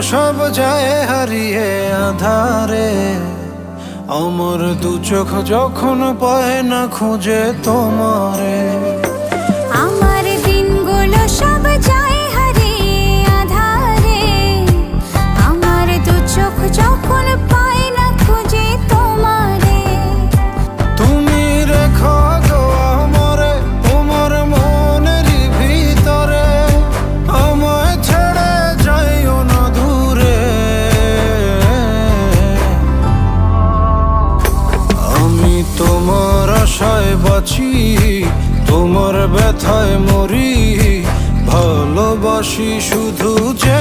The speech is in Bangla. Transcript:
সব যায় হারিয়ে আধারে, আমার দু চোখ যখন পায় না খুঁজে তোমারে। আমার দিনগুলো সব যায় হারিয়ে আঁধারে, আমার দু চোখ যখন পায় না খুঁজে তোমারে। তুমি রেখো গো আমারে তোমার মনের ভিতরে, আমায় ছেড়ে যাইও না দূরে। আমি তোমার আশায় বাঁচি, তোমার ব্যথায় মরি, ভালোবাসি শুধু যে